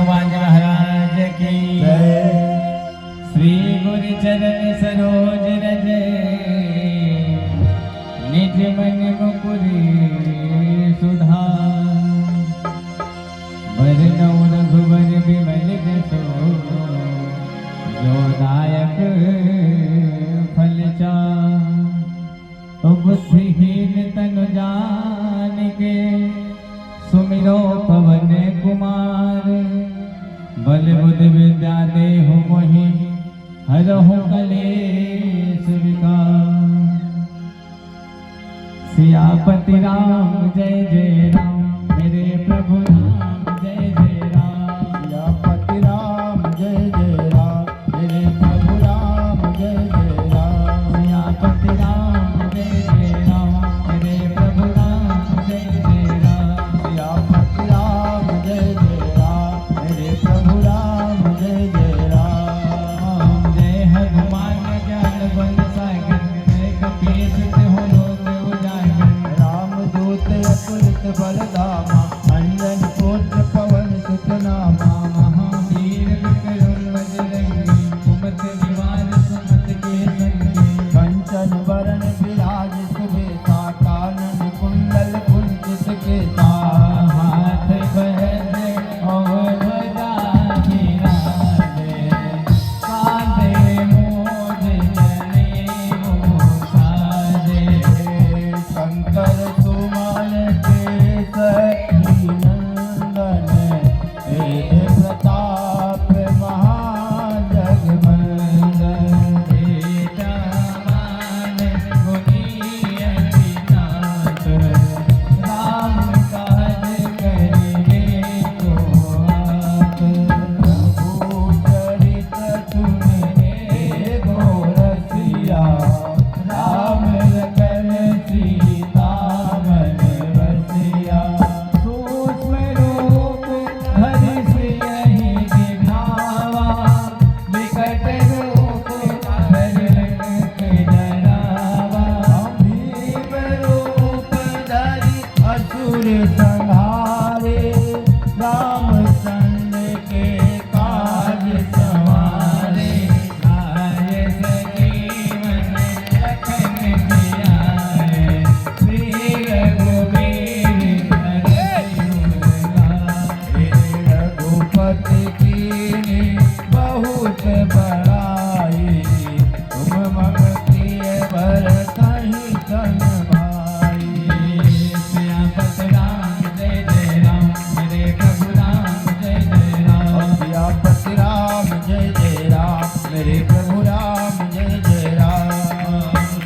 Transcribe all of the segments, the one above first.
महाराज की श्री गुरु चरण सरोज रज निज मन मुकुरी सुधार वरनौ रघुवर विमल जसो जो दायक फल चार बुद्धिहीन तनु जानिके सुमिरो पवन कुमार बल बुद्ध विद्या देहु मोहि हरहु कलेश विकार सियापति राम जय जय राम मेरे प्रभु राम जय जय राम सियापति राम जय जय राम मेरे प्रभु राम जय जय राम सियापति राम जय जय राम मेरे प्रभु राम जय जय राम सियापति राम जय जय राम मेरे प्रभु राम जय जय राम जय हनुमान ज्ञान गुण सागर जय कपीस तिहुँ लोक उजागर रामदूत अतुलित बलधामा अंजन पुत्र पवन सुत नामा महावीर विक्रम बजरंगी कुमत निवार सुमत के संगी कंचन वरण विराज सुबेसा कानन कुंडल कुंचित केसा हाथ बहरे और ध्वजा विराजे कांधे मोज जनेऊ साजे शंकर सुमन केसरी नंदन तेज प्रताप महाजगवंदन तेजमान गुणी अतिनाथ राम काज करिबे को आप चरित सुनिए गोरसिया राम लखन सीता मन बसिया सूक्ष्म रूप धरि सियहि दिखावा विकट रूप धरि लंक जरावा भीम रूप धरि असुर संहारे रामचंद्र के काज सवारे आय सजीवन लखन जियाए श्री रघुवीर हरषि रघुपति कीन्ही बहुत बड़ाई तुम मम प्रिय भरतहि सन भाई सियापत राम जय जय राम मेरे प्रभु राम जय जय राम सियापति राम जय जय राम मेरे प्रभु राम जय जय राम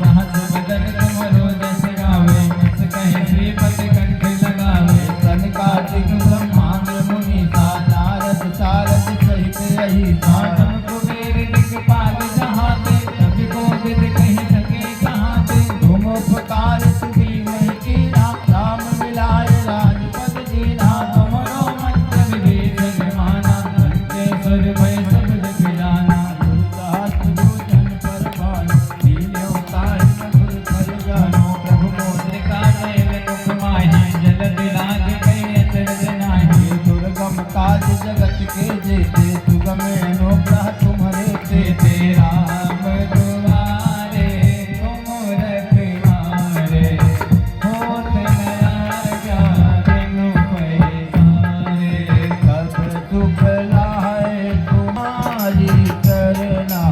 सहस बदन तुमरो जस गावे हंस कहे श्रीपति कंठ लगावे सनकादिक ब्रह्मांड मुनि सा नारद सारद सहित रही आठम कुबेर दिक्पाल जहाते कवि कोविद कहि सके कहाते तुम उपकार सुग्रीव कीना राम मिलाए राजपद दीना तुमरो मंत्र विभीषण माना लंकेश्वर भय सब जग जाना दुर्दास दुर्जन पर भानु लील्यो ताहि मधुर फल जानो प्रभु मोद्रिका नयन मुख माहि जलधि राज कहि अचरज नाही दुर्गम काज जगत के जेते सुगम अनुग्रह तुम्हारे तेते राम दुआरे तुम रखवारे होत न आज्ञा बिनु पैसारे सब सुख लाए तुम्हारी करना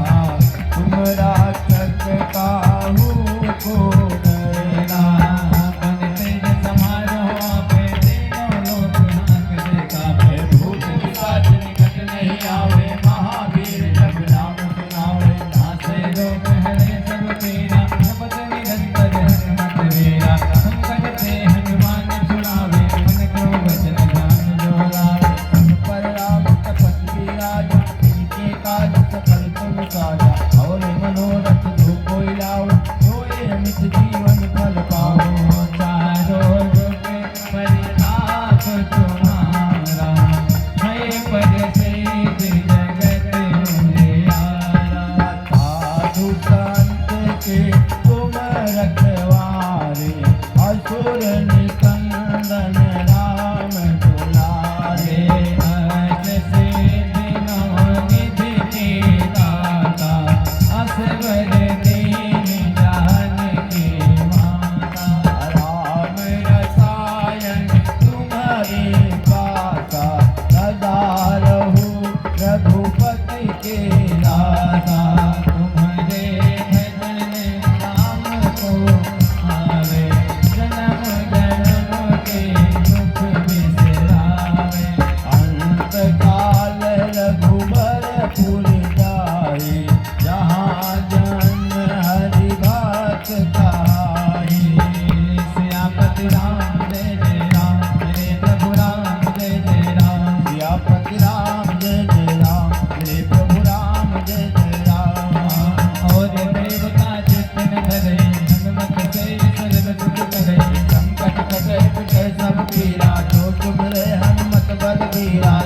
तुम राक्षस काहू को डरना बन तेज समारो आपे तीनों लोक हांक देखा भूत पिशाच निकट नहीं आवे हरे राम